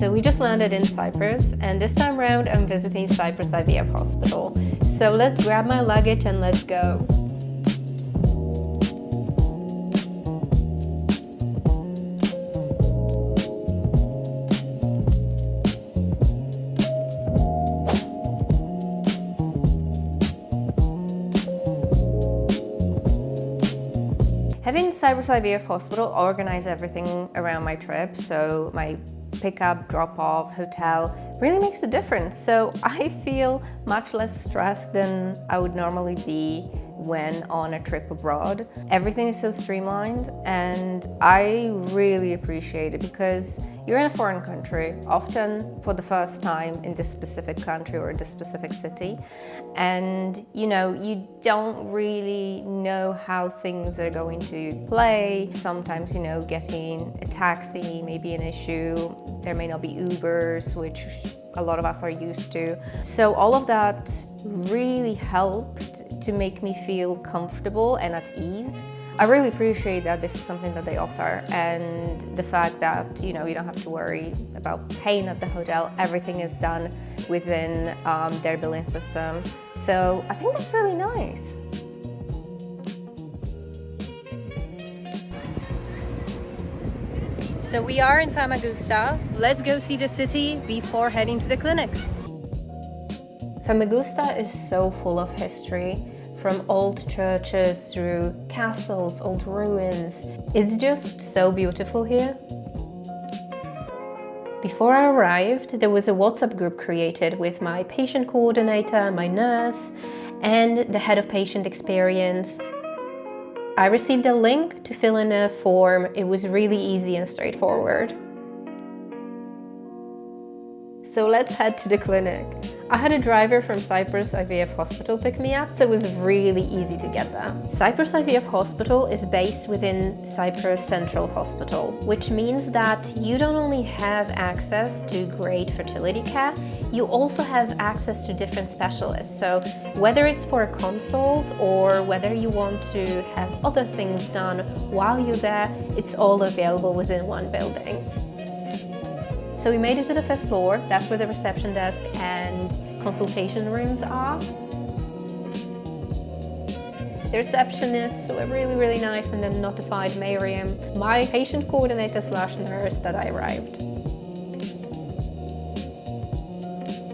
So we just landed in Cyprus, and this time around I'm visiting Cyprus IVF Hospital. So let's grab my luggage and let's go. Having Cyprus IVF Hospital organize everything around my trip, so my pickup, drop-off, hotel, really makes a difference. So I feel much less stressed than I would normally be when on a trip abroad. Everything is so streamlined, and I really appreciate it because you're in a foreign country, often for the first time in this specific country or this specific city, and you don't really know how things are going to play. Sometimes, getting a taxi may be an issue. There may not be Ubers, which a lot of us are used to. So all of that really helped to make me feel comfortable and at ease. I really appreciate that this is something that they offer, and the fact that you don't have to worry about paying at the hotel. Everything is done within their billing system. So I think that's really nice. So we are in Famagusta. Let's go see the city before heading to the clinic. Famagusta is so full of history, from old churches through castles, old ruins. It's just so beautiful here. Before I arrived, there was a WhatsApp group created with my patient coordinator, my nurse, and the head of patient experience. I received a link to fill in a form. It was really easy and straightforward. So let's head to the clinic. I had a driver from Cyprus IVF Hospital pick me up, so it was really easy to get there. Cyprus IVF Hospital is based within Cyprus Central Hospital, which means that you don't only have access to great fertility care, you also have access to different specialists. So whether it's for a consult or whether you want to have other things done while you're there, it's all available within one building. So we made it to the 5th floor. That's where the reception desk and consultation rooms are. The receptionists were really nice, and then notified Meryem, my patient coordinator / nurse, that I arrived.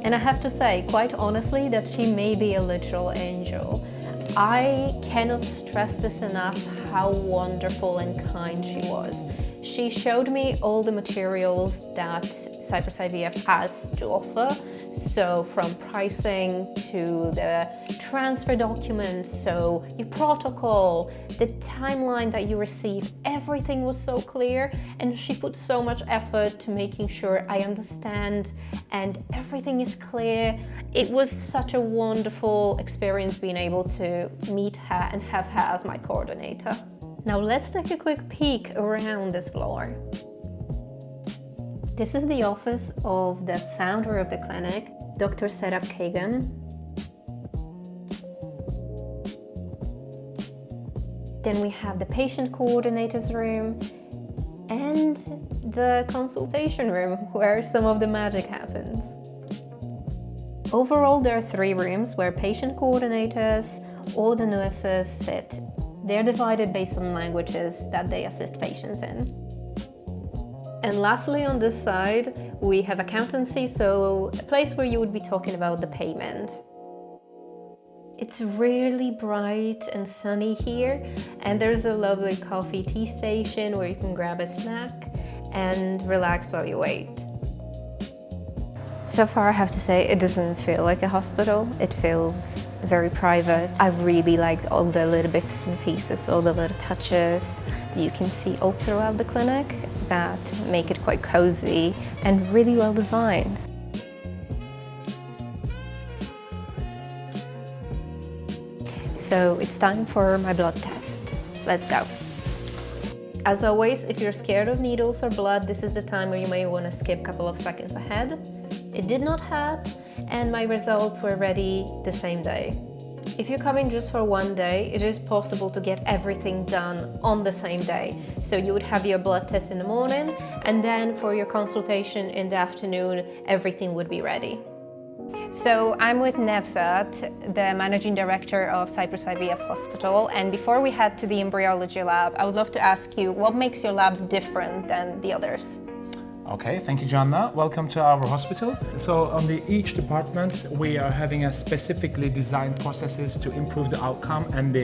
And I have to say, quite honestly, that she may be a literal angel. I cannot stress this enough, how wonderful and kind she was. She showed me all the materials that Cyprus IVF has to offer. So from pricing to the transfer documents, so your protocol, the timeline that you receive, everything was so clear, and she put so much effort to making sure I understand and everything is clear. It was such a wonderful experience being able to meet her and have her as my coordinator. Now let's take a quick peek around this floor. This is the office of the founder of the clinic, Dr. Serap Kagan. Then we have the patient coordinator's room and the consultation room where some of the magic happens. Overall, there are 3 rooms where patient coordinators or the nurses sit. They're divided based on languages that they assist patients in. And lastly, on this side, we have accountancy, so a place where you would be talking about the payment. It's really bright and sunny here, and there's a lovely coffee tea station where you can grab a snack and relax while you wait. So far, I have to say, it doesn't feel like a hospital. It feels very private. I really liked all the little bits and pieces, all the little touches that you can see all throughout the clinic that make it quite cozy and really well designed. So it's time for my blood test. Let's go. As always, if you're scared of needles or blood, this is the time where you may want to skip a couple of seconds ahead. It did not hurt, and my results were ready the same day. If you come in just for one day, it is possible to get everything done on the same day. So you would have your blood test in the morning, and then for your consultation in the afternoon, everything would be ready. So I'm with Nevzat, the Managing Director of Cyprus IVF Hospital, and before we head to the embryology lab, I would love to ask you, what makes your lab different than the others? Okay, thank you, Joanna. Welcome to our hospital. So on each department, we are having a specifically designed processes to improve the outcome and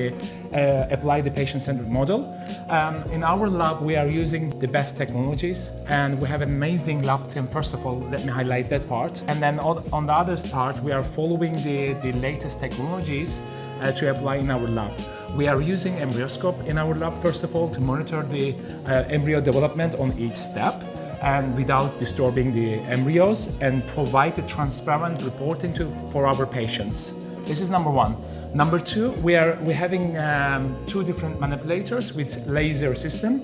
apply the patient-centered model. In our lab, we are using the best technologies, and we have an amazing lab team. First of all, let me highlight that part. And then on the other part, we are following the latest technologies to apply in our lab. We are using embryoscope in our lab, first of all, to monitor the embryo development on each step, and without disturbing the embryos, and provide the transparent reporting for our patients. This is number one. Number two, we're having two different manipulators with laser system,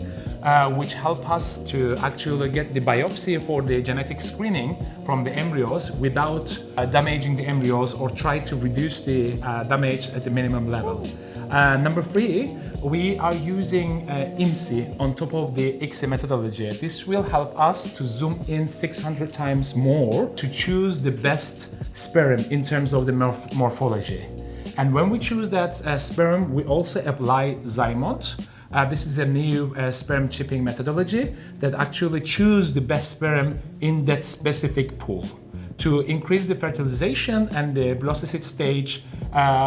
which help us to actually get the biopsy for the genetic screening from the embryos without damaging the embryos or try to reduce the damage at the minimum level. Number three, we are using IMSI on top of the ICSI methodology. This will help us to zoom in 600 times more to choose the best sperm in terms of the morphology. And when we choose that sperm, we also apply Zymote. This is a new sperm chipping methodology that actually choose the best sperm in that specific pool to increase the fertilization and the blastocyst stage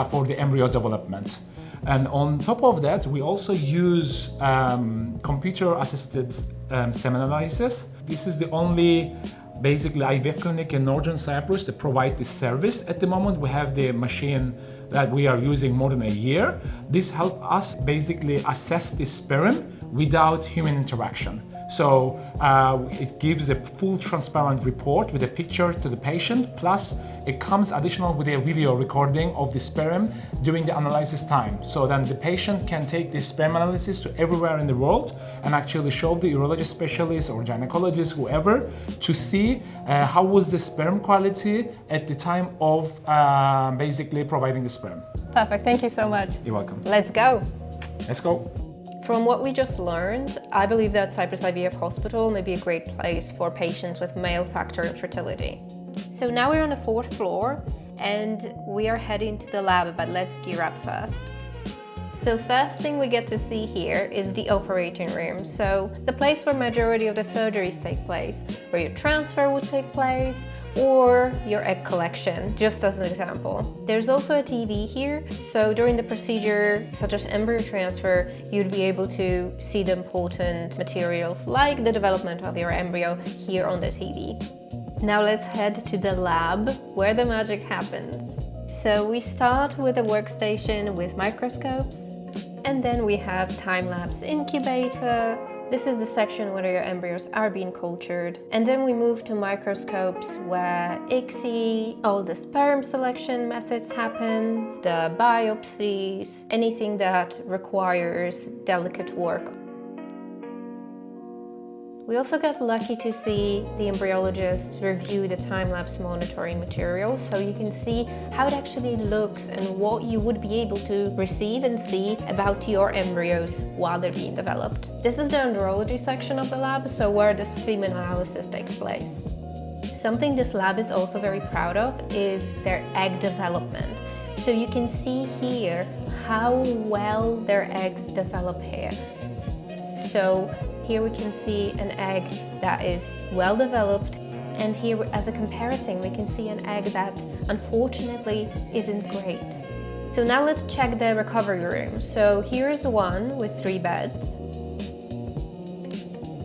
for the embryo development. And on top of that, we also use computer-assisted semen analysis. This is the only basically IVF clinic in Northern Cyprus that provide this service. At the moment, we have the machine that we are using more than a year. This helps us basically assess the sperm without human interaction. So it gives a full transparent report with a picture to the patient, plus it comes additional with a video recording of the sperm during the analysis time. So then the patient can take this sperm analysis to everywhere in the world and actually show the urologist specialist or gynecologist, whoever, to see how was the sperm quality at the time of basically providing the sperm. Perfect, thank you so much. You're welcome. Let's go. Let's go. From what we just learned, I believe that Cyprus IVF Hospital may be a great place for patients with male factor infertility. So now we're on the 4th floor and we are heading to the lab, but let's gear up first. So first thing we get to see here is the operating room. So the place where majority of the surgeries take place, where your transfer would take place, or your egg collection, just as an example. There's also a TV here, so during the procedure, such as embryo transfer, you'd be able to see the important materials like the development of your embryo here on the TV. Now let's head to the lab, where the magic happens. So we start with a workstation with microscopes, and then we have time-lapse incubator. This is the section where your embryos are being cultured. And then we move to microscopes where ICSI, all the sperm selection methods happen, the biopsies, anything that requires delicate work. We also got lucky to see the embryologist review the time-lapse monitoring material, so you can see how it actually looks and what you would be able to receive and see about your embryos while they're being developed. This is the embryology section of the lab, so where the semen analysis takes place. Something this lab is also very proud of is their egg development. So you can see here how well their eggs develop here. So here we can see an egg that is well developed, and here as a comparison we can see an egg that unfortunately isn't great. So now let's check the recovery room. So here's one with 3 beds.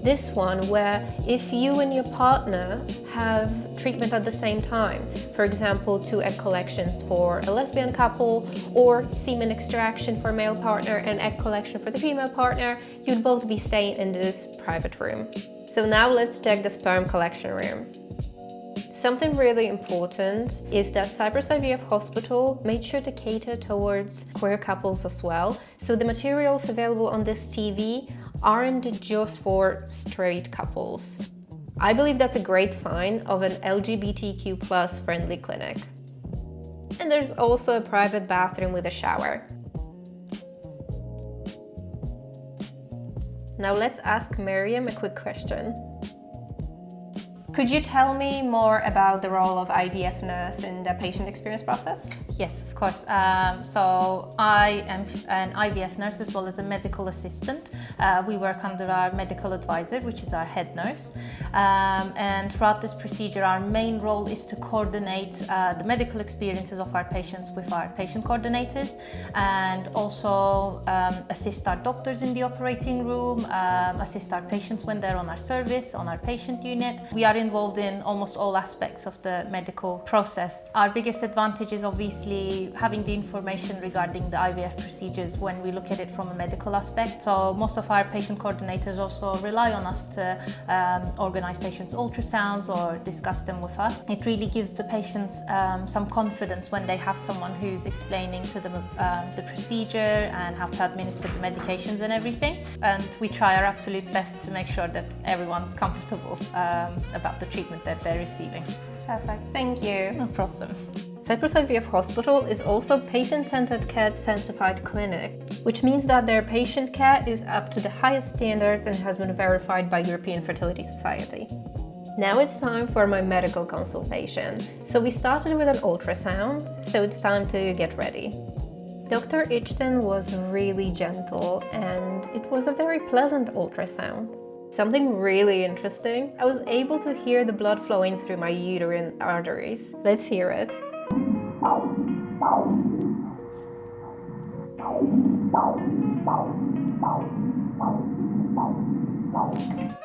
This one where if you and your partner have treatment at the same time, for example 2 egg collections for a lesbian couple, or semen extraction for a male partner and egg collection for the female partner, you'd both be staying in this private room. So now let's check the sperm collection room. Something really important is that Cyprus IVF Hospital made sure to cater towards queer couples as well, so the materials available on this TV aren't just for straight couples. I believe that's a great sign of an LGBTQ+ friendly clinic. And there's also a private bathroom with a shower. Now let's ask Meryem a quick question. Could you tell me more about the role of IVF nurse in the patient experience process? Yes, of course. So I am an IVF nurse as well as a medical assistant. We work under our medical advisor, which is our head nurse. And throughout this procedure, our main role is to coordinate the medical experiences of our patients with our patient coordinators, and also assist our doctors in the operating room, assist our patients when they're on our service, on our patient unit. We are involved in almost all aspects of the medical process. Our biggest advantage is obviously having the information regarding the IVF procedures when we look at it from a medical aspect. So most of our patient coordinators also rely on us to organize patients' ultrasounds or discuss them with us. It really gives the patients some confidence when they have someone who's explaining to them the procedure and how to administer the medications and everything. And we try our absolute best to make sure that everyone's comfortable about the treatment that they're receiving. Perfect, thank you. No problem. Cyprus IVF Hospital is also patient-centered care certified clinic, which means that their patient care is up to the highest standards and has been verified by European Fertility Society. Now it's time for my medical consultation. So we started with an ultrasound, so it's time to get ready. Dr. İçten was really gentle and it was a very pleasant ultrasound. Something really interesting, I was able to hear the blood flowing through my uterine arteries. Let's hear it.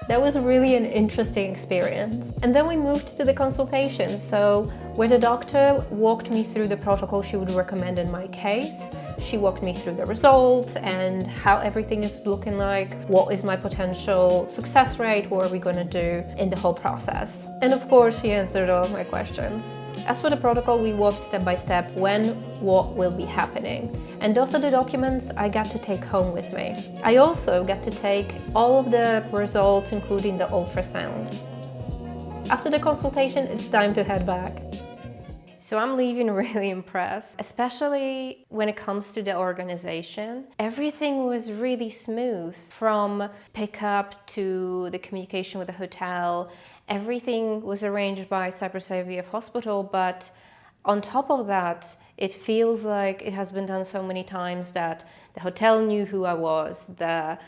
That was really an interesting experience. And then we moved to the consultation, so where the doctor walked me through the protocol she would recommend in my case. She walked me through the results and how everything is looking like, what is my potential success rate, what are we going to do in the whole process. And of course, she answered all of my questions. As for the protocol, we walked step by step when, what will be happening. And those are the documents I got to take home with me. I also got to take all of the results, including the ultrasound. After the consultation, it's time to head back. So I'm leaving really impressed, especially when it comes to the organization. Everything was really smooth, from pickup to the communication with the hotel. Everything was arranged by Cyprus IVF Hospital, but on top of that, it feels like it has been done so many times that the hotel knew who I was, the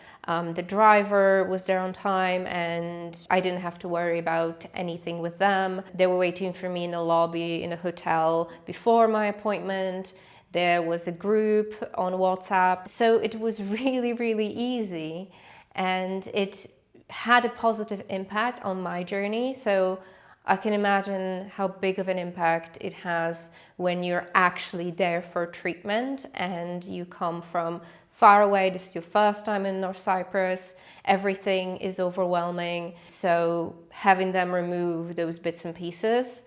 driver was there on time and I didn't have to worry about anything with them. They were waiting for me in the lobby in the hotel before my appointment. There was a group on WhatsApp. So it was really, really easy and it had a positive impact on my journey. So I can imagine how big of an impact it has when you're actually there for treatment and you come from far away. This is your first time in North Cyprus. Everything is overwhelming. So having them remove those bits and pieces,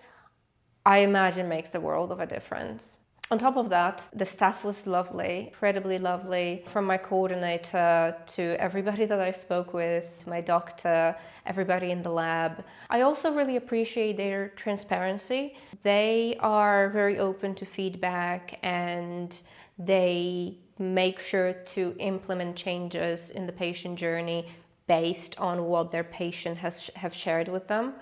I imagine makes the world of a difference. On top of that, the staff was lovely, incredibly lovely, from my coordinator to everybody that I spoke with, to my doctor, everybody in the lab. I also really appreciate their transparency. They are very open to feedback and they make sure to implement changes in the patient journey based on what their patient have shared with them.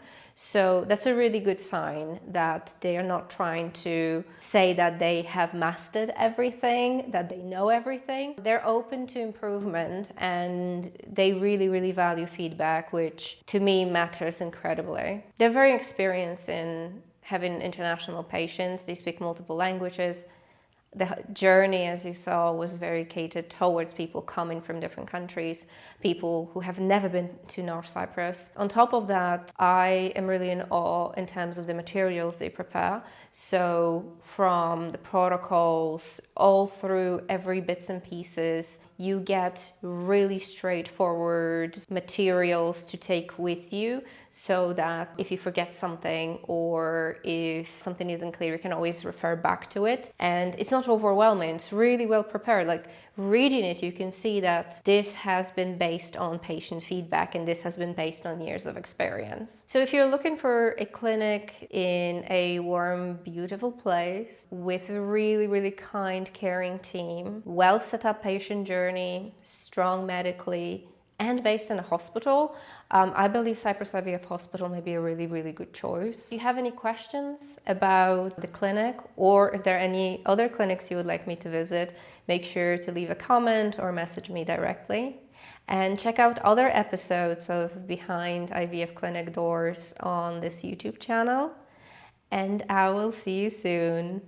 So that's a really good sign that they are not trying to say that they have mastered everything, that they know everything. They're open to improvement and they really, really value feedback, which to me matters incredibly. They're very experienced in having international patients. They speak multiple languages. The journey, as you saw, was very catered towards people coming from different countries, people who have never been to North Cyprus. On top of that, I am really in awe in terms of the materials they prepare. So from the protocols, all through every bits and pieces, you get really straightforward materials to take with you so that if you forget something or if something isn't clear, you can always refer back to it. And it's not overwhelming, it's really well prepared. Like reading it, you can see that this has been based on patient feedback and this has been based on years of experience. So if you're looking for a clinic in a warm, beautiful place with a really, really kind, caring team, well set up patient journey, strong medically, and based in a hospital, I believe Cyprus IVF Hospital may be a really, really good choice. If you have any questions about the clinic, or if there are any other clinics you would like me to visit, make sure to leave a comment or message me directly. And check out other episodes of Behind IVF Clinic Doors on this YouTube channel. And I will see you soon.